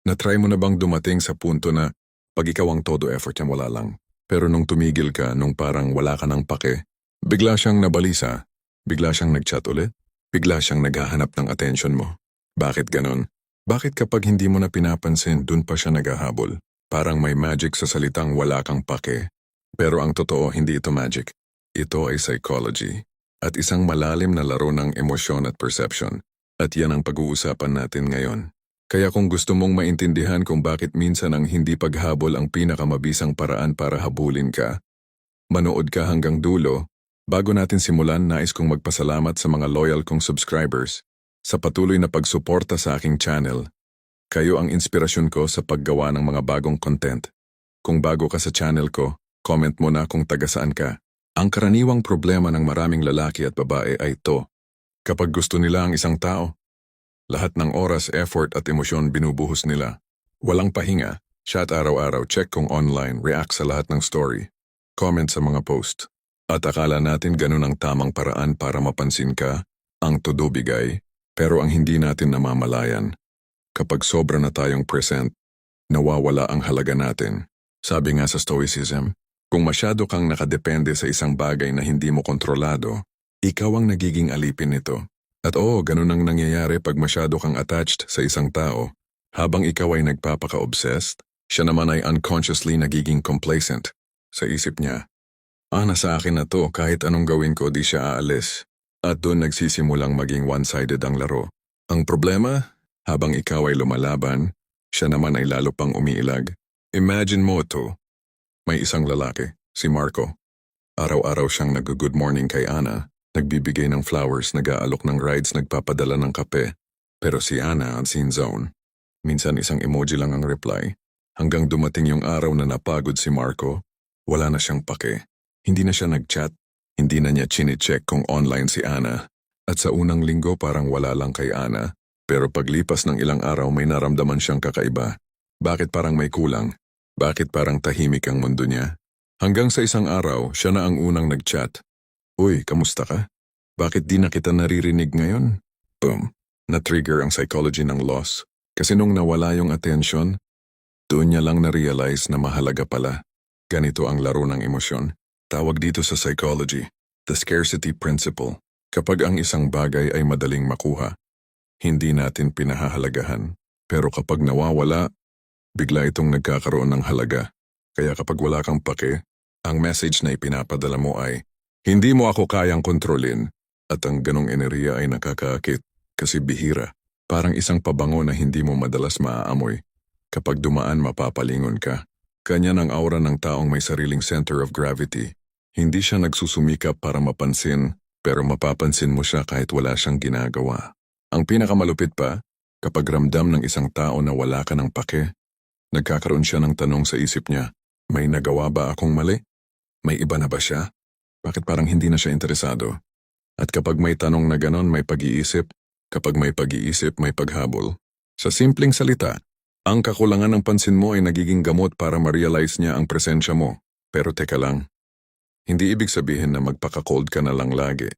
Na-try mo na bang dumating sa punto na pag ikaw ang todo effort niya wala lang? Pero nung tumigil ka, nung parang wala ka ng pake, bigla siyang nabalisa, bigla siyang nag-chat ulit, bigla siyang naghahanap ng attention mo. Bakit ganon? Bakit kapag hindi mo na pinapansin, dun pa siya naghahabol? Parang may magic sa salitang wala kang pake. Pero ang totoo, hindi ito magic. Ito ay psychology. At isang malalim na laro ng emosyon at perception. At yan ang pag-uusapan natin ngayon. Kaya kung gusto mong maintindihan kung bakit minsan ang hindi paghabol ang pinakamabisang paraan para habulin ka, manood ka hanggang dulo. Bago natin simulan, nais kong magpasalamat sa mga loyal kong subscribers sa patuloy na pagsuporta sa aking channel. Kayo ang inspirasyon ko sa paggawa ng mga bagong content. Kung bago ka sa channel ko, comment mo na kung taga saan ka. Ang karaniwang problema ng maraming lalaki at babae ay ito. Kapag gusto nila ang isang tao, lahat ng oras, effort at emosyon binubuhos nila. Walang pahinga, chat araw-araw, check kung online, react sa lahat ng story, comment sa mga post. At akala natin ganun ang tamang paraan para mapansin ka, ang todo bigay, pero ang hindi natin namamalayan. Kapag sobra na tayong present, nawawala ang halaga natin. Sabi nga sa Stoicism, kung masyado kang nakadepende sa isang bagay na hindi mo kontrolado, ikaw ang nagiging alipin nito. At oo, ganun ang nangyayari pag masyado kang attached sa isang tao. Habang ikaw ay nagpapaka-obsessed, siya naman ay unconsciously nagiging complacent. Sa isip niya, nasa akin na to, kahit anong gawin ko di siya aalis. At doon nagsisimulang maging one-sided ang laro. Ang problema, habang ikaw ay lumalaban, siya naman ay lalo pang umiilag. Imagine mo ito. May isang lalaki, si Marco. Araw-araw siyang nag-good morning kay Ana. Nagbibigay ng flowers, nag-aalok ng rides, nagpapadala ng kape. Pero si Ana ang scene zone. Minsan isang emoji lang ang reply. Hanggang dumating yung araw na napagod si Marco, wala na siyang pake. Hindi na siya nag-chat, hindi na niya chine-check kung online si Ana. At sa unang linggo parang wala lang kay Ana. Pero paglipas ng ilang araw may naramdaman siyang kakaiba. Bakit parang may kulang? Bakit parang tahimik ang mundo niya? Hanggang sa isang araw, siya na ang unang nag-chat. Uy, kamusta ka? Bakit di na kita naririnig ngayon? Boom. Na-trigger ang psychology ng loss. Kasi nung nawala yung attention, doon niya lang na-realize na mahalaga pala. Ganito ang laro ng emosyon. Tawag dito sa psychology, the scarcity principle. Kapag ang isang bagay ay madaling makuha, hindi natin pinahahalagahan. Pero kapag nawawala, bigla itong nagkakaroon ng halaga. Kaya kapag wala kang pake, ang message na ipinapadala mo ay, hindi mo ako kayang kontrolin, at ang ganong enerhiya ay nakakaakit kasi bihira. Parang isang pabango na hindi mo madalas maaamoy. Kapag dumaan mapapalingon ka. Ganyan ang aura ng taong may sariling center of gravity. Hindi siya nagsusumikap para mapansin, pero mapapansin mo siya kahit wala siyang ginagawa. Ang pinakamalupit pa, kapag ramdam ng isang tao na wala ka ng pake, nagkakaroon siya ng tanong sa isip niya, may nagawa ba akong mali? May iba na ba siya? Bakit parang hindi na siya interesado? At kapag may tanong na ganon, may pag-iisip. Kapag may pag-iisip, may paghabol. Sa simpleng salita, ang kakulangan ng pansin mo ay nagiging gamot para ma-realize niya ang presensya mo. Pero teka lang, hindi ibig sabihin na magpaka-cold ka na lang lagi.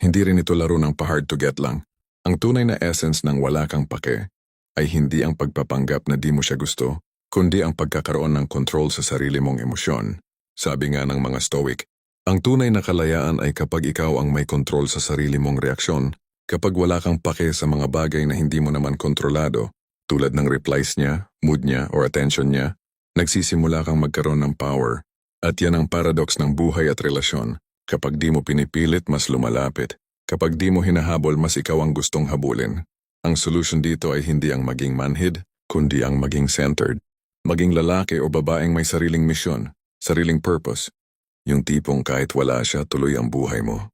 Hindi rin ito laro ng pa-hard to get lang. Ang tunay na essence ng wala kang pake ay hindi ang pagpapanggap na di mo siya gusto, kundi ang pagkakaroon ng control sa sarili mong emosyon. Sabi nga ng mga Stoic, ang tunay na kalayaan ay kapag ikaw ang may kontrol sa sarili mong reaksyon, kapag wala kang pake sa mga bagay na hindi mo naman kontrolado, tulad ng replies niya, mood niya, or attention niya, nagsisimula kang magkaroon ng power. At yan ang paradox ng buhay at relasyon. Kapag di mo pinipilit, mas lumalapit. Kapag di mo hinahabol, mas ikaw ang gustong habulin. Ang solution dito ay hindi ang maging manhid, kundi ang maging centered. Maging lalaki o babaeng may sariling misyon, sariling purpose. Yung tipong kahit wala siya, tuloy ang buhay mo.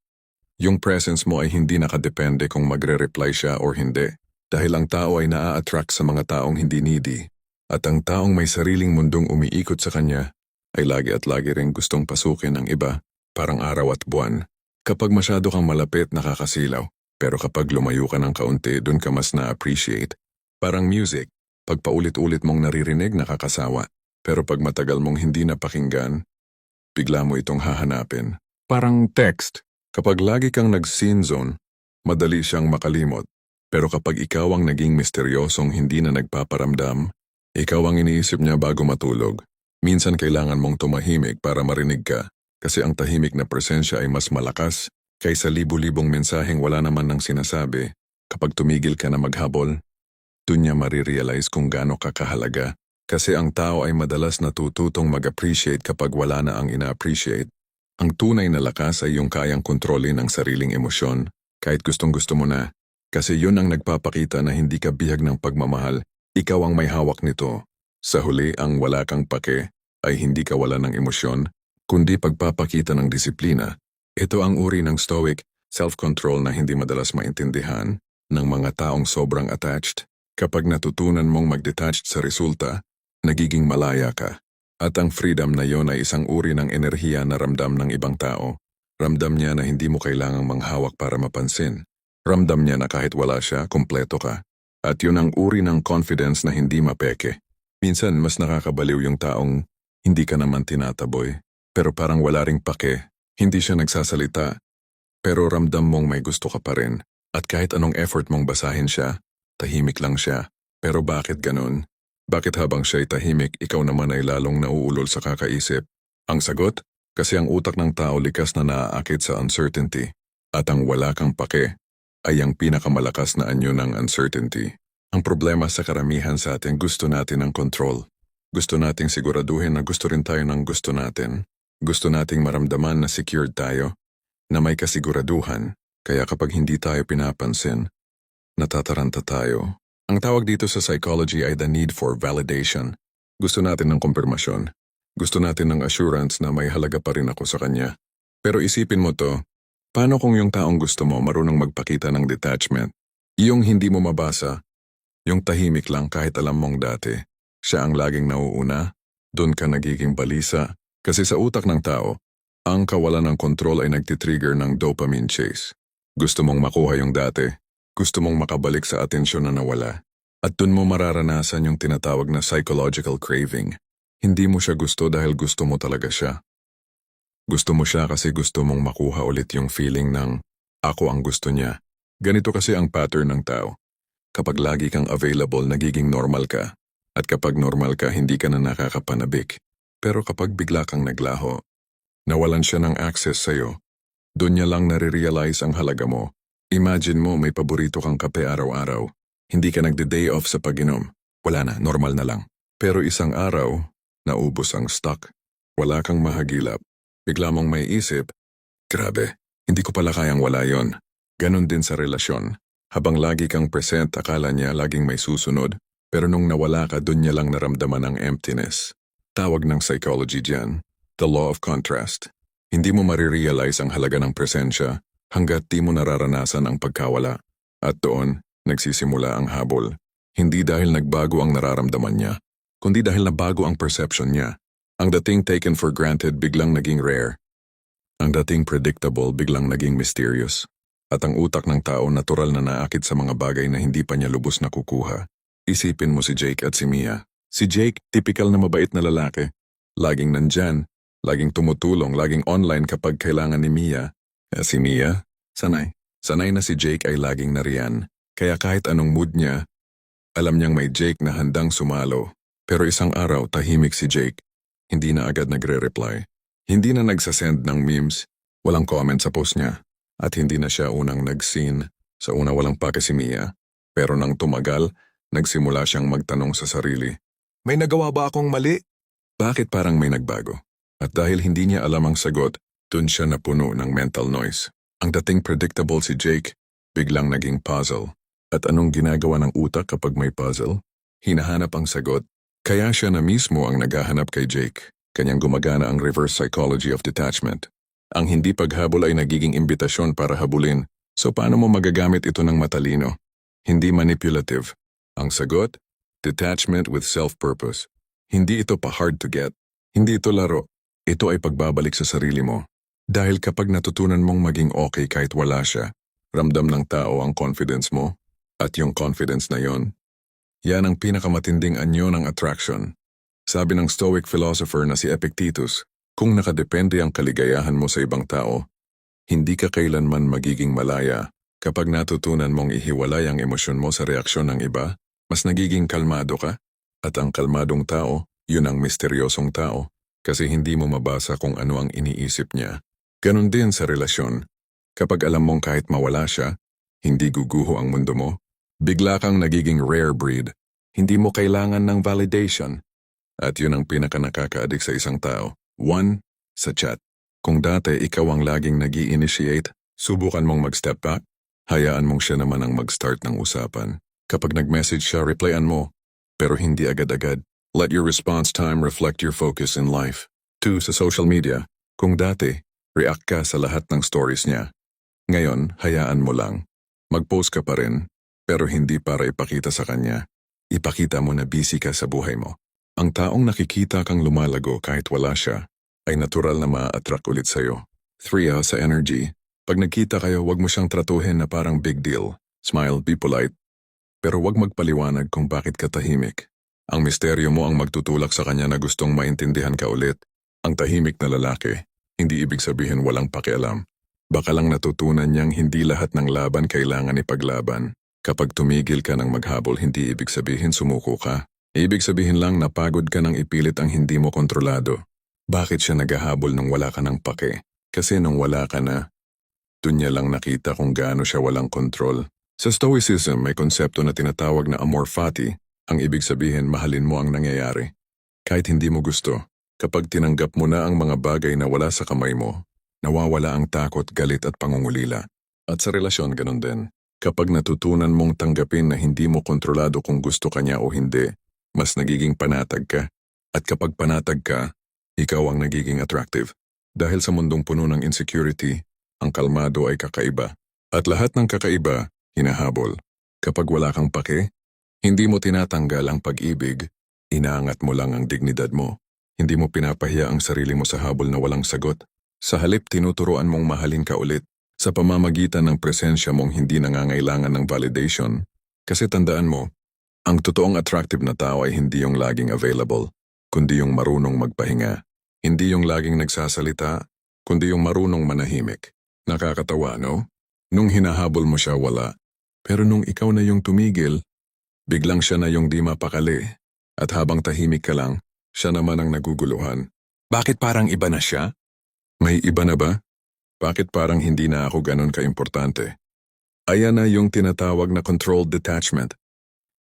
Yung presence mo ay hindi nakadepende kung magre-reply siya or hindi. Dahil ang tao ay naa-attract sa mga taong hindi needy. At ang taong may sariling mundong umiikot sa kanya, ay lagi at lagi ring gustong pasukin ang iba, parang araw at buwan. Kapag masyado kang malapit, nakakasilaw. Pero kapag lumayo ka ng kaunti, dun ka mas na-appreciate. Parang music, pag paulit-ulit mong naririnig, nakakasawa. Pero pag matagal mong hindi napakinggan, bigla mo itong hahanapin. Parang text. Kapag lagi kang nag-scene zone, madali siyang makalimot. Pero kapag ikaw ang naging misteryosong hindi na nagpaparamdam, Ikaw ang iniisip niya bago matulog. Minsan kailangan mong tumahimik para marinig ka, kasi ang tahimik na presensya ay mas malakas kaysa libu-libong mensaheng wala naman ng sinasabi. Kapag tumigil ka na maghabol, dun niya marirealize kung gaano ka kahalaga. Kasi ang tao ay madalas natututong mag-appreciate kapag wala na ang ina-appreciate. Ang tunay na lakas ay yung kayang kontrolin ang sariling emosyon, kahit gustong-gusto mo na. Kasi yun ang nagpapakita na hindi ka bihag ng pagmamahal, ikaw ang may hawak nito. Sa huli, ang wala kang pake ay hindi kawala ng emosyon, kundi pagpapakita ng disiplina. Ito ang uri ng stoic self-control na hindi madalas maintindihan ng mga taong sobrang attached. Kapag natutunan mong mag-detach sa resulta, nagiging malaya ka. At ang freedom na yon ay isang uri ng enerhiya na ramdam ng ibang tao. Ramdam niya na hindi mo kailangang manghawak para mapansin. Ramdam niya na kahit wala siya, kumpleto ka. At yun ang uri ng confidence na hindi mapeke. Minsan mas nakakabaliw yung taong hindi ka naman tinataboy, pero parang wala ring pake. Hindi siya nagsasalita, pero ramdam mong may gusto ka pa rin. At kahit anong effort mong basahin siya, tahimik lang siya. Pero bakit ganun? Bakit habang siya'y tahimik, ikaw naman ay lalong nauulol sa kakaisip? Ang sagot? Kasi ang utak ng tao likas na naaakit sa uncertainty. At ang wala kang pake ay ang pinakamalakas na anyo ng uncertainty. Ang problema sa karamihan sa atin, gusto natin ng control. Gusto nating siguraduhin na gusto rin tayo ng gusto natin. Gusto nating maramdaman na secured tayo, na may kasiguraduhan. Kaya kapag hindi tayo pinapansin, natataranta tayo. Ang tawag dito sa psychology ay the need for validation. Gusto natin ng kumpirmasyon. Gusto natin ng assurance na may halaga pa rin ako sa kanya. Pero isipin mo to, paano kung yung taong gusto mo marunong magpakita ng detachment? Yung hindi mo mabasa, yung tahimik lang kahit alam mong dati, siya ang laging nauuna, dun ka nagiging balisa. Kasi sa utak ng tao, ang kawalan ng kontrol ay nagtitrigger ng dopamine chase. Gusto mong makuha yung dati, gusto mong makabalik sa atensyon na nawala. At dun mo mararanasan yung tinatawag na psychological craving. Hindi mo siya gusto dahil gusto mo talaga siya. Gusto mo siya kasi gusto mong makuha ulit yung feeling ng ako ang gusto niya. Ganito kasi ang pattern ng tao. Kapag lagi kang available, nagiging normal ka. At kapag normal ka, hindi ka na nakakapanabik. Pero kapag bigla kang naglaho, nawalan siya ng access sa'yo, doon niya lang nare-realize ang halaga mo. Imagine mo may paborito kang kape araw-araw. Hindi ka nagde-day off sa pag-inom. Wala na, normal na lang. Pero isang araw, naubos ang stock. Wala kang mahagilap. Bigla mong may isip, grabe, hindi ko pala kayang wala yon. Ganon din sa relasyon. Habang lagi kang present, akala niya laging may susunod. Pero nung nawala ka, doon niya lang naramdaman ang emptiness. Tawag ng psychology diyan, the law of contrast. Hindi mo marirealize ang halaga ng presensya hanggat di mo nararanasan ang pagkawala. At doon, nagsisimula ang habol. Hindi dahil nagbago ang nararamdaman niya, kundi dahil nabago ang perception niya. Ang dating taken for granted biglang naging rare. Ang dating predictable biglang naging mysterious. At ang utak ng tao natural na naakit sa mga bagay na hindi pa niya lubos nakukuha. Isipin mo si Jake at si Mia. Si Jake, typical na mabait na lalaki. Laging nandyan, laging tumutulong, laging online kapag kailangan ni Mia. Si Mia, sanay. Sanay na si Jake ay laging nariyan. Kaya kahit anong mood niya, alam niyang may Jake na handang sumalo. Pero isang araw, tahimik si Jake. Hindi na agad nagre-reply. Hindi na nagsasend ng memes. Walang comment sa post niya. At hindi na siya unang nag-scene. Sa una walang pake si Mia. Pero nang tumagal, nagsimula siyang magtanong sa sarili. May nagawa ba akong mali? Bakit parang may nagbago? At dahil hindi niya alam ang sagot, dun siya napuno ng mental noise. Ang dating predictable si Jake, biglang naging puzzle. At anong ginagawa ng utak kapag may puzzle? Hinahanap ang sagot. Kaya siya na mismo ang naghahanap kay Jake. Kanyang gumagana ang reverse psychology of detachment. Ang hindi paghabol ay nagiging imbitasyon para habulin. So paano mo magagamit ito ng matalino? Hindi manipulative. Ang sagot? Detachment with self-purpose. Hindi ito pa hard to get. Hindi ito laro. Ito ay pagbabalik sa sarili mo. Dahil kapag natutunan mong maging okay kahit wala siya, ramdam ng tao ang confidence mo. At yung confidence na yon, yan ang pinakamatinding anyo ng attraction. Sabi ng Stoic philosopher na si Epictetus, kung nakadepende ang kaligayahan mo sa ibang tao, hindi ka kailanman magiging malaya. Kapag natutunan mong ihiwalay ang emosyon mo sa reaksyon ng iba, mas nagiging kalmado ka. At ang kalmadong tao, yun ang misteryosong tao, kasi hindi mo mabasa kung ano ang iniisip niya. Ganon din sa relasyon. Kapag alam mong kahit mawala siya, hindi guguho ang mundo mo, bigla kang nagiging rare breed. Hindi mo kailangan ng validation. At yun ang pinaka-nakaka-addict sa isang tao. 1. Sa chat. Kung dati ikaw ang laging nag-i-initiate, subukan mong mag-step back, hayaan mong siya naman ang mag-start ng usapan. Kapag nag-message siya, replyan mo, pero hindi agad-agad. Let your response time reflect your focus in life. 2. Sa social media. Kung dati, react ka sa lahat ng stories niya. Ngayon, hayaan mo lang. Mag-post ka pa rin, pero hindi para ipakita sa kanya. Ipakita mo na busy ka sa buhay mo. Ang taong nakikita kang lumalago kahit wala siya, ay natural na ma-attract ulit sa'yo. 3. Sa energy. Pag nagkita kayo, wag mo siyang tratuhin na parang big deal. Smile, be polite. Pero wag magpaliwanag kung bakit ka tahimik. Ang misteryo mo ang magtutulak sa kanya na gustong maintindihan ka ulit. Ang tahimik na lalaki, hindi ibig sabihin walang pakialam. Baka lang natutunan niyang hindi lahat ng laban kailangan ipaglaban. Kapag tumigil ka ng maghabol, hindi ibig sabihin sumuko ka. Ibig sabihin lang napagod ka ng ipilit ang hindi mo kontrolado. Bakit siya naghahabol nung wala ka ng pake? Kasi nung wala ka na, dun niya lang nakita kung gaano siya walang kontrol. Sa Stoicism, may konsepto na tinatawag na amor fati. Ang ibig sabihin, mahalin mo ang nangyayari. Kahit hindi mo gusto, kapag tinanggap mo na ang mga bagay na wala sa kamay mo, nawawala ang takot, galit at pangungulila. At sa relasyon, ganun din. Kapag natutunan mong tanggapin na hindi mo kontrolado kung gusto ka niya o hindi, mas nagiging panatag ka. At kapag panatag ka, ikaw ang nagiging attractive. Dahil sa mundong puno ng insecurity, ang kalmado ay kakaiba. At lahat ng kakaiba, hinahabol. Kapag wala kang pake, hindi mo tinatanggal ang pag-ibig, inaangat mo lang ang dignidad mo. Hindi mo pinapahiya ang sarili mo sa habol na walang sagot. Sa halip, tinuturuan mong mahalin ka ulit sa pamamagitan ng presensya mong hindi nangangailangan ng validation. Kasi tandaan mo, ang totoong attractive na tao ay hindi yung laging available, kundi yung marunong magpahinga. Hindi yung laging nagsasalita, kundi yung marunong manahimik. Nakakatawa, no? Nung hinahabol mo siya, wala. Pero nung ikaw na yung tumigil, biglang siya na yung di mapakali. At habang tahimik ka lang, siya naman ang naguguluhan. Bakit parang iba na siya? May iba na ba? Bakit parang hindi na ako ganun kaimportante? Ayan na yung tinatawag na controlled detachment.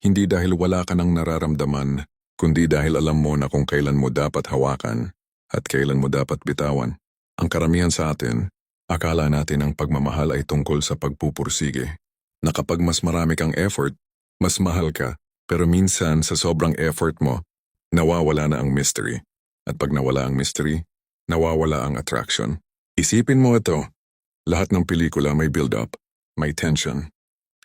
Hindi dahil wala ka nang nararamdaman, kundi dahil alam mo na kung kailan mo dapat hawakan at kailan mo dapat bitawan. Ang karamihan sa atin, akala natin ang pagmamahal ay tungkol sa pagpupursige. Na kapag mas marami kang effort, mas mahal ka. Pero minsan sa sobrang effort mo, nawawala na ang mystery. At pag nawala ang mystery, nawawala ang attraction. Isipin mo ito, lahat ng pelikula may build-up, may tension.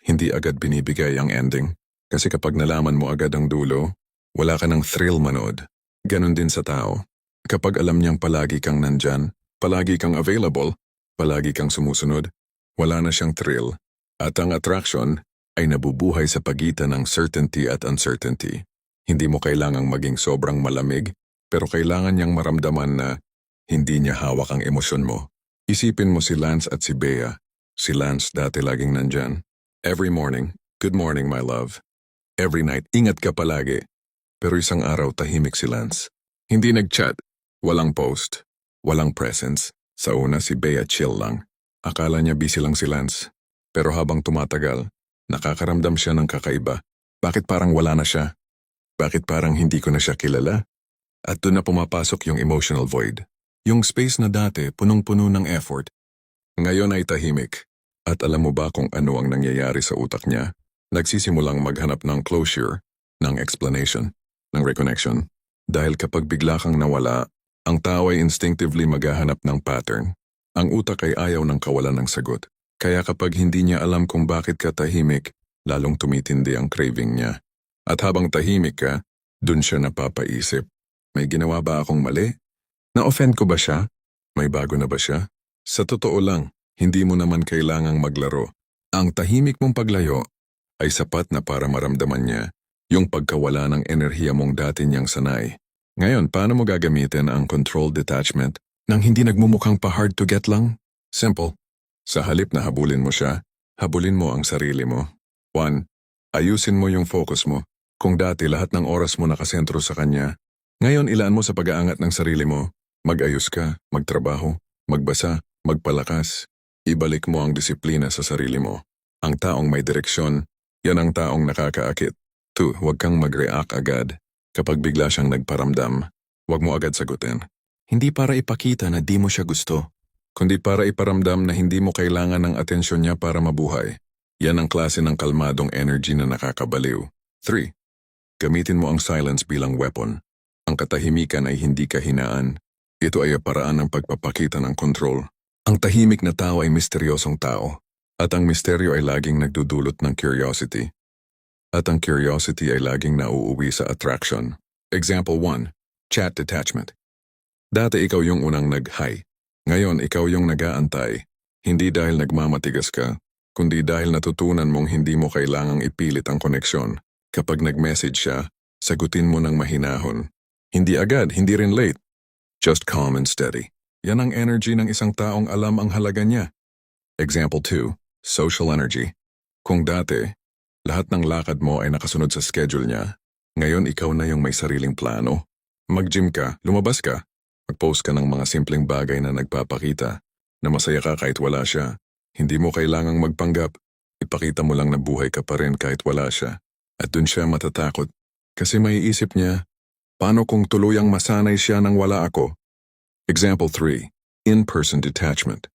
Hindi agad binibigay ang ending. Kasi kapag nalaman mo agad ang dulo, wala ka ng thrill manood. Ganon din sa tao. Kapag alam niyang palagi kang nandyan, palagi kang available, palagi kang sumusunod, wala na siyang thrill. At ang attraction ay nabubuhay sa pagitan ng certainty at uncertainty. Hindi mo kailangang maging sobrang malamig, pero kailangan niyang maramdaman na hindi niya hawak ang emosyon mo. Isipin mo si Lance at si Bea. Si Lance dati laging nandyan. Every morning, good morning my love. Every night, ingat ka palagi. Pero isang araw tahimik si Lance. Hindi nag-chat, walang post, walang presence. Sa una si Bea chill lang. Akala niya busy lang si Lance. Pero habang tumatagal, nakakaramdam siya ng kakaiba. Bakit parang wala na siya? Bakit parang hindi ko na siya kilala? At doon na pumapasok yung emotional void. Yung space na dati punong-puno ng effort. Ngayon ay tahimik. At alam mo ba kung ano ang nangyayari sa utak niya? Nagsisimulang maghanap ng closure, ng explanation, ng reconnection. Dahil kapag bigla kang nawala, ang tao ay instinctively maghahanap ng pattern. Ang utak ay ayaw ng kawalan ng sagot. Kaya kapag hindi niya alam kung bakit ka tahimik, lalong tumitindi ang craving niya. At habang tahimik ka, dun siya napapaisip. May ginawa ba akong mali? Na-offend ko ba siya? May bago na ba siya? Sa totoo lang, hindi mo naman kailangang maglaro. Ang tahimik mong paglayo ay sapat na para maramdaman niya yung pagkawala ng enerhiya mong dati niyang sanay. Ngayon, paano mo gagamitin ang controlled detachment nang hindi nagmumukhang pa-hard to get lang? Simple. Sa halip na habulin mo siya, habulin mo ang sarili mo. 1. Ayusin mo yung focus mo. Kung dati lahat ng oras mo nakasentro sa kanya, ngayon ilaan mo sa pag-aangat ng sarili mo. Mag-ayos ka, magtrabaho, magbasa, magpalakas. Ibalik mo ang disiplina sa sarili mo. Ang taong may direksyon, yan ang taong nakakaakit. 2. Huwag kang mag-react agad. Kapag bigla siyang nagparamdam, huwag mo agad sagutin. Hindi para ipakita na di mo siya gusto, kundi para iparamdam na hindi mo kailangan ng atensyon niya para mabuhay. Yan ang klase ng kalmadong energy na nakakabaliw. 3. Gamitin mo ang silence bilang weapon. Ang katahimikan ay hindi kahinaan. Ito ay paraan ng pagpapakita ng control. Ang tahimik na tao ay misteryosong tao. At ang misteryo ay laging nagdudulot ng curiosity. At ang curiosity ay laging nauuwi sa attraction. Example 1. Chat detachment. Dati ikaw yung unang nag-hi. Ngayon ikaw yung nag-aantay. Hindi dahil nagmamatigas ka, kundi dahil natutunan mong hindi mo kailangang ipilit ang koneksyon. Kapag nag-message siya, sagutin mo ng mahinahon. Hindi agad, hindi rin late. Just calm and steady. Yan ang energy ng isang taong alam ang halaga niya. Example 2. Social energy. Kung dati, lahat ng lakad mo ay nakasunod sa schedule niya, ngayon ikaw na yung may sariling plano. Mag-gym ka, lumabas ka, mag-post ka ng mga simpleng bagay na nagpapakita na masaya ka kahit wala siya. Hindi mo kailangang magpanggap. Ipakita mo lang na buhay ka pa rin kahit wala siya. At dun siya matatakot. Kasi maiisip niya, paano kung tuluyang masanay siya nang wala ako? Example 3. In-person detachment.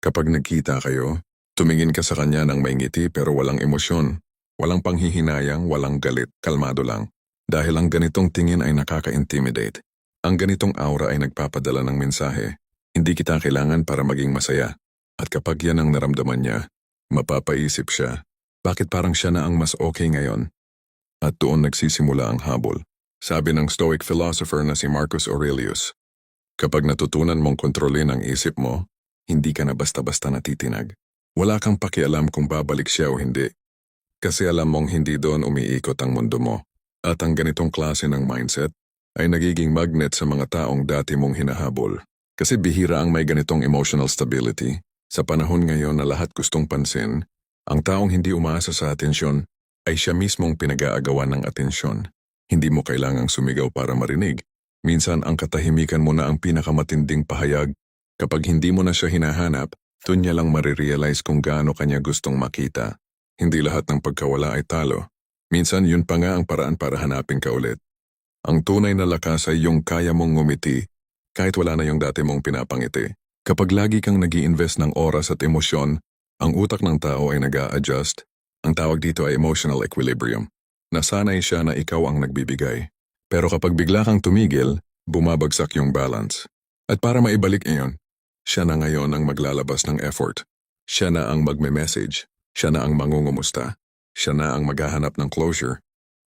Kapag nagkita kayo, tumingin ka sa kanya ng may ngiti pero walang emosyon. Walang panghihinayang, walang galit, kalmado lang. Dahil ang ganitong tingin ay nakaka-intimidate. Ang ganitong aura ay nagpapadala ng mensahe. Hindi kita kailangan para maging masaya. At kapag yan ang naramdaman niya, mapapaisip siya, bakit parang siya na ang mas okay ngayon? At doon nagsisimula ang habol. Sabi ng Stoic philosopher na si Marcus Aurelius, kapag natutunan mong kontrolin ang isip mo, hindi ka na basta-basta natitinag. Wala kang pakialam kung babalik siya o hindi. Kasi alam mong hindi doon umiikot ang mundo mo. At ang ganitong klase ng mindset ay nagiging magnet sa mga taong dati mong hinahabol. Kasi bihira ang may ganitong emotional stability. Sa panahon ngayon na lahat gustong pansin, ang taong hindi umaasa sa atensyon ay siya mismong pinag-aagawan ng atensyon. Hindi mo kailangang sumigaw para marinig. Minsan ang katahimikan mo na ang pinakamatinding pahayag. Kapag hindi mo na siya hinahanap, dun niya lang marirealize kung gaano kanya gustong makita. Hindi lahat ng pagkawala ay talo. Minsan yun pa nga ang paraan para hanapin ka ulit. Ang tunay na lakas ay yung kaya mong ngumiti kahit wala na yung dati mong pinapangiti. Kapag lagi kang nag-i-invest ng oras at emosyon, ang utak ng tao ay nag-a-adjust. Ang tawag dito ay emotional equilibrium. Nasanay siya na ikaw ang nagbibigay. Pero kapag bigla kang tumigil, bumabagsak yung balance. At para maibalik iyon, siya na ngayon ang maglalabas ng effort. Siya na ang magme-message. Siya na ang mangungumusta. Siya na ang maghahanap ng closure.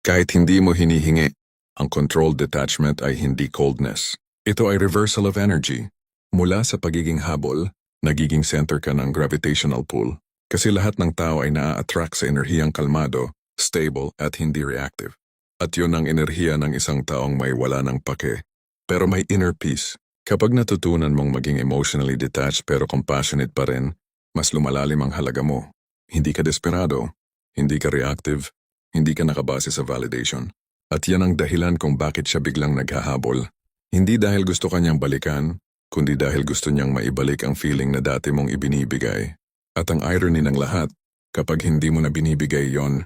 Kahit hindi mo hinihingi, ang controlled detachment ay hindi coldness. Ito ay reversal of energy. Mula sa pagiging habol, nagiging center ka ng gravitational pull. Kasi lahat ng tao ay naa-attract sa enerhiyang kalmado, stable at hindi reactive. At yun ang enerhiya ng isang taong may wala ng pake. Pero may inner peace. Kapag natutunan mong maging emotionally detached pero compassionate pa rin, mas lumalalim ang halaga mo. Hindi ka desperado, hindi ka reactive, hindi ka nakabase sa validation. At yan ang dahilan kung bakit siya biglang naghahabol. Hindi dahil gusto kanyang balikan, kundi dahil gusto niyang maibalik ang feeling na dati mong ibinibigay. At ang irony ng lahat, kapag hindi mo na binibigay yon,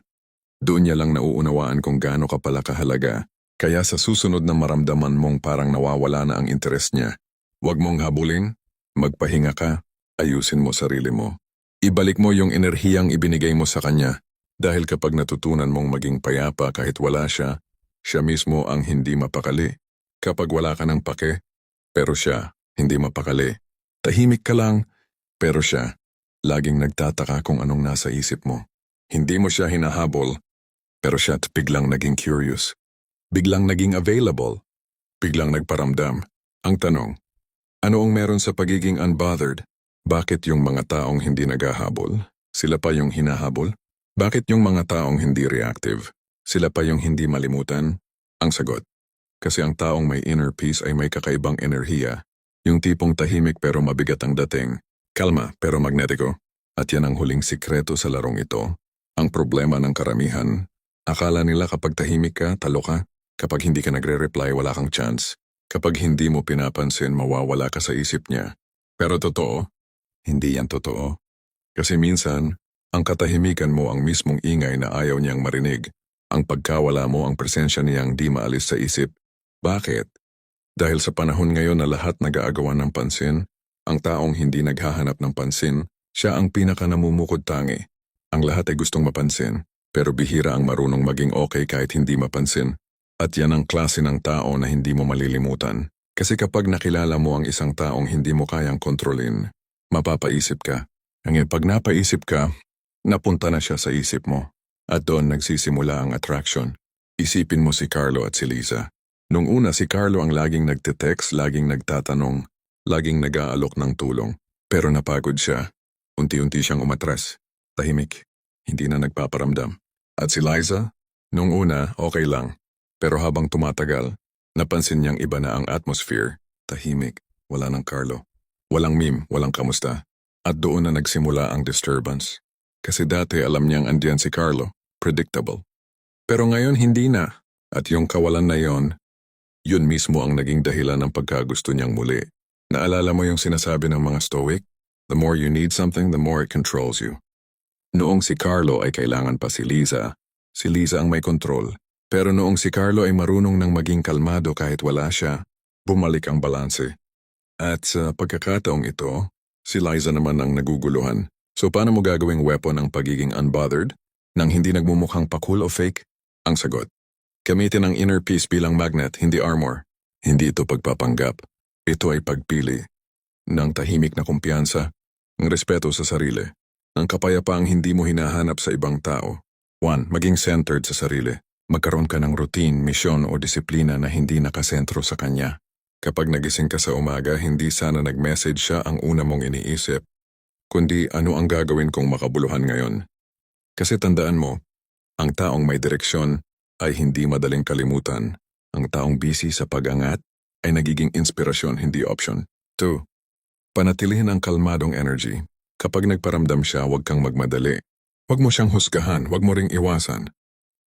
doon niya lang nauunawaan kung gaano ka pala kahalaga. Kaya sa susunod na maramdaman mong parang nawawala na ang interes niya, huwag mong habulin, magpahinga ka, ayusin mo sarili mo. Ibalik mo yung enerhiyang ibinigay mo sa kanya dahil kapag natutunan mong maging payapa kahit wala siya, siya mismo ang hindi mapakali. Kapag wala ka ng pake, pero siya hindi mapakali. Tahimik ka lang, pero siya laging nagtataka kung anong nasa isip mo. Hindi mo siya hinahabol, pero siya biglang naging curious. Biglang naging available. Biglang nagparamdam. Ang tanong, ano ang meron sa pagiging unbothered? Bakit yung mga taong hindi naghahabol? Sila pa yung hinahabol? Bakit yung mga taong hindi reactive? Sila pa yung hindi malimutan? Ang sagot, kasi ang taong may inner peace ay may kakaibang enerhiya. Yung tipong tahimik pero mabigat ang dating. Kalma pero magnetiko. At yan ang huling sikreto sa larong ito. Ang problema ng karamihan, Akala nila kapag tahimik ka, talo ka. Kapag hindi ka nagre-reply, wala kang chance. Kapag hindi mo pinapansin, mawawala ka sa isip niya. Pero totoo, hindi yan totoo. Kasi minsan, ang katahimikan mo ang mismong ingay na ayaw niyang marinig. Ang pagkawala mo ang presensya niyang di maalis sa isip. Bakit? Dahil sa panahon ngayon na lahat nag-aagawan ng pansin, ang taong hindi naghahanap ng pansin, siya ang pinaka-namumukod tangi. Ang lahat ay gustong mapansin, pero bihira ang marunong maging okay kahit hindi mapansin. At yan ang klase ng tao na hindi mo malilimutan. Kasi kapag nakilala mo ang isang taong hindi mo kayang kontrolin, mapapaisip ka. Ngayon pag napaisip ka, napunta na siya sa isip mo. At doon nagsisimula ang attraction. Isipin mo si Carlo at si Liza. Nung una si Carlo ang laging nagte-text, laging nagtatanong, laging nag-aalok ng tulong. Pero napagod siya. Unti-unti siyang umatras. Tahimik. Hindi na nagpaparamdam. At si Liza? Nung una, okay lang. Pero habang tumatagal, napansin niyang iba na ang atmosphere. Tahimik. Wala ng Carlo. Walang meme, walang kamusta. At doon na nagsimula ang disturbance. Kasi dati alam niyang andiyan si Carlo. Predictable. Pero ngayon hindi na. At yung kawalan na yon, yun mismo ang naging dahilan ng pagkagusto niyang muli. Naalala mo yung sinasabi ng mga Stoic? The more you need something, the more it controls you. Noong si Carlo ay kailangan pa si Liza ang may control. Pero noong si Carlo ay marunong nang maging kalmado kahit wala siya, bumalik ang balanse. At sa pagkakataong ito, si Liza naman ang naguguluhan. So paano mo gagawing weapon ang pagiging unbothered? Nang hindi nagmumukhang pa-cool o fake? Ang sagot. Gamitin ang inner peace bilang magnet, hindi armor. Hindi ito pagpapanggap. Ito ay pagpili. Ng tahimik na kumpiyansa, ng respeto sa sarili, ng kapayapaang hindi mo hinahanap sa ibang tao. 1. Maging centered sa sarili. Magkaroon ka ng routine, misyon o disiplina na hindi nakasentro sa kanya. Kapag nagising ka sa umaga, hindi sana nag-message siya ang una mong iniisip, kundi ano ang gagawin kong makabuluhan ngayon. Kasi tandaan mo, ang taong may direksyon ay hindi madaling kalimutan. Ang taong busy sa pag-angat ay nagiging inspirasyon, hindi option. 2. Panatilihin ang kalmadong energy. Kapag nagparamdam siya, huwag kang magmadali. Huwag mo siyang husgahan, huwag mo ring iwasan.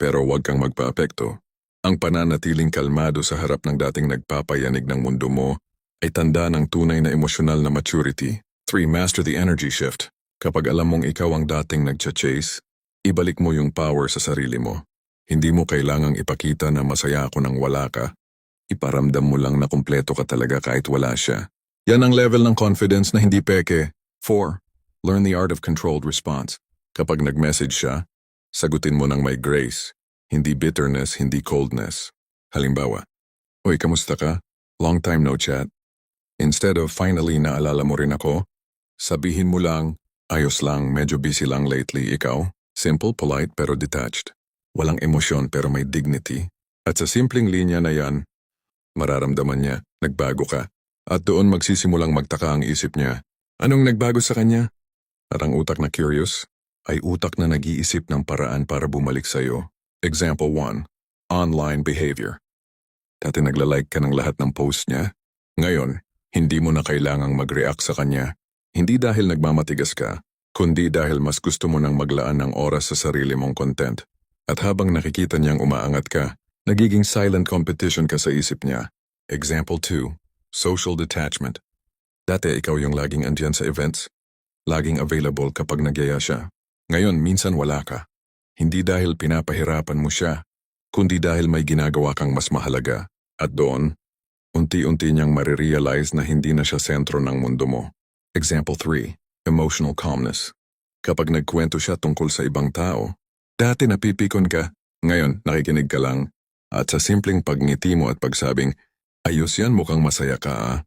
Pero huwag kang magpaapekto. Ang pananatiling kalmado sa harap ng dating nagpapayanig ng mundo mo ay tanda ng tunay na emosyonal na maturity. 3. Master the energy shift. Kapag alam mong ikaw ang dating nagcha-chase, ibalik mo yung power sa sarili mo. Hindi mo kailangang ipakita na masaya ako nang wala ka. Iparamdam mo lang na kumpleto ka talaga kahit wala siya. Yan ang level ng confidence na hindi peke. 4. Learn the art of controlled response. Kapag nag-message siya, sagutin mo ng may grace. Hindi bitterness, hindi coldness. Halimbawa, "Uy, kamusta ka? Long time no chat." Instead of "Finally, naalala mo rin ako," sabihin mo lang, "Ayos lang, medyo busy lang lately, ikaw?" Simple, polite, pero detached. Walang emosyon pero may dignity. At sa simpleng linya na yan, mararamdaman niya, nagbago ka. At doon magsisimulang magtaka ang isip niya. Anong nagbago sa kanya? At ang utak na curious, ay utak na nag-iisip ng paraan para bumalik sa'yo. Example 1. Online behavior. Dati nagla-like ka ng lahat ng post niya. Ngayon, hindi mo na kailangang mag-react sa kanya. Hindi dahil nagmamatigas ka, kundi dahil mas gusto mo nang maglaan ng oras sa sarili mong content. At habang nakikita niyang umaangat ka, nagiging silent competition ka sa isip niya. Example 2. Social detachment. Dati ikaw yung laging andiyan sa events, laging available kapag nagyaya siya. Ngayon, minsan wala ka. Hindi dahil pinapahirapan mo siya, kundi dahil may ginagawa kang mas mahalaga. At doon, unti-unti niyang marirealize na hindi na siya sentro ng mundo mo. Example 3. Emotional calmness. Kapag nagkwento siya tungkol sa ibang tao, dati napipikon ka, ngayon nakikinig ka lang. At sa simpleng pagngiti mo at pagsabing, "Ayos yan, mukhang masaya ka ah."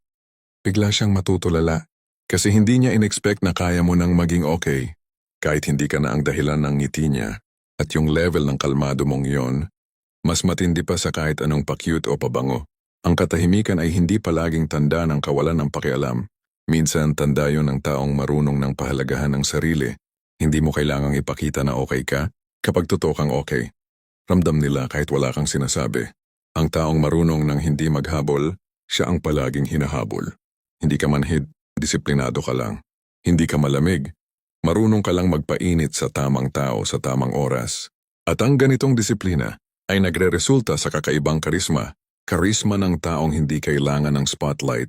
Bigla siyang matutulala. Kasi hindi niya in-expect na kaya mo nang maging okay. Kahit hindi ka na ang dahilan ng ngiti niya, at yung level ng kalmado mong yon, mas matindi pa sa kahit anong pa-cute o pabango. Ang katahimikan ay hindi palaging tanda ng kawalan ng pakialam. Minsan tanda yon ng taong marunong ng pahalagahan ng sarili. Hindi mo kailangang ipakita na okay ka kapag totoo kang okay. Ramdam nila kahit wala kang sinasabi. Ang taong marunong ng hindi maghabol, siya ang palaging hinahabol. Hindi ka manhid, disiplinado ka lang. Hindi ka malamig. Marunong ka lang magpainit sa tamang tao sa tamang oras. At ang ganitong disiplina ay nagre-resulta sa kakaibang karisma, karisma ng taong hindi kailangan ng spotlight,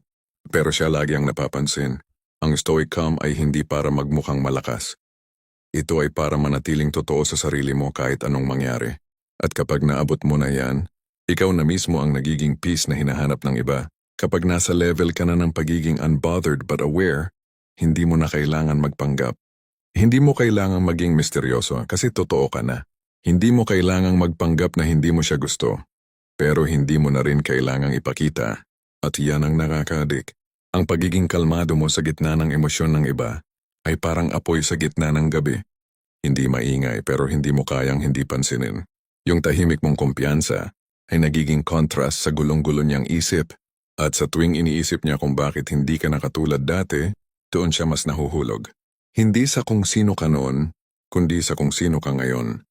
pero siya lagi ang napapansin. Ang stoic calm ay hindi para magmukhang malakas. Ito ay para manatiling totoo sa sarili mo kahit anong mangyari. At kapag naabot mo na yan, ikaw na mismo ang nagiging peace na hinahanap ng iba. Kapag nasa level ka na ng pagiging unbothered but aware, hindi mo na kailangan magpanggap. Hindi mo kailangang maging misteryoso kasi totoo ka na. Hindi mo kailangang magpanggap na hindi mo siya gusto. Pero hindi mo na rin kailangang ipakita. At yan ang nakakadik. Ang pagiging kalmado mo sa gitna ng emosyon ng iba ay parang apoy sa gitna ng gabi. Hindi maingay pero hindi mo kayang hindi pansinin. Yung tahimik mong kumpiyansa ay nagiging contrast sa gulong-gulo niyang isip. At sa tuwing iniisip niya kung bakit hindi ka nakatulad dati, doon siya mas nahuhulog. Hindi sa kung sino ka noon, kundi sa kung sino ka ngayon.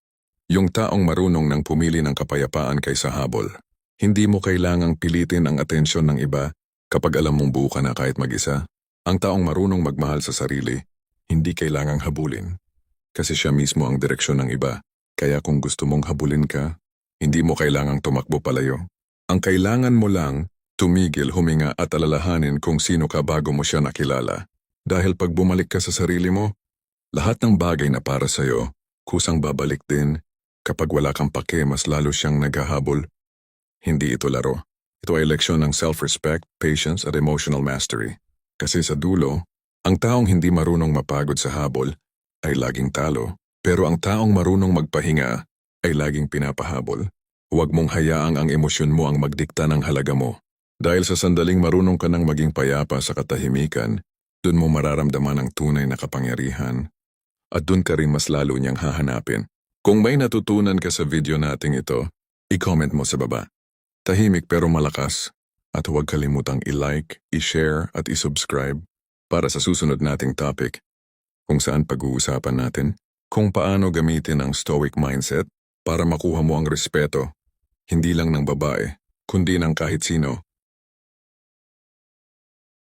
Yung taong marunong nang pumili ng kapayapaan kaysa habol. Hindi mo kailangang pilitin ang atensyon ng iba kapag alam mong buo ka na kahit mag-isa. Ang taong marunong magmahal sa sarili, hindi kailangang habulin. Kasi siya mismo ang direksyon ng iba. Kaya kung gusto mong habulin ka, hindi mo kailangang tumakbo palayo. Ang kailangan mo lang, tumigil, huminga at alalahanin kung sino ka bago mo siya nakilala. Dahil pag bumalik ka sa sarili mo, lahat ng bagay na para sa'yo, kusang babalik din. Kapag wala kang pake, mas lalo siyang naghahabol. Hindi ito laro. Ito ay leksyon ng self-respect, patience at emotional mastery. Kasi sa dulo, ang taong hindi marunong mapagod sa habol ay laging talo. Pero ang taong marunong magpahinga ay laging pinapahabol. Huwag mong hayaang ang emosyon mo ang magdikta ng halaga mo. Dahil sa sandaling marunong ka nang maging payapa sa katahimikan, dun mo mararamdaman ang tunay na kapangyarihan. At dun ka rin mas lalo niyang hahanapin. Kung may natutunan ka sa video nating ito, i-comment mo sa baba. Tahimik pero malakas. At huwag kalimutang i-like, i-share at i-subscribe para sa susunod nating topic. Kung saan pag-uusapan natin kung paano gamitin ang stoic mindset para makuha mo ang respeto, hindi lang ng babae, kundi ng kahit sino.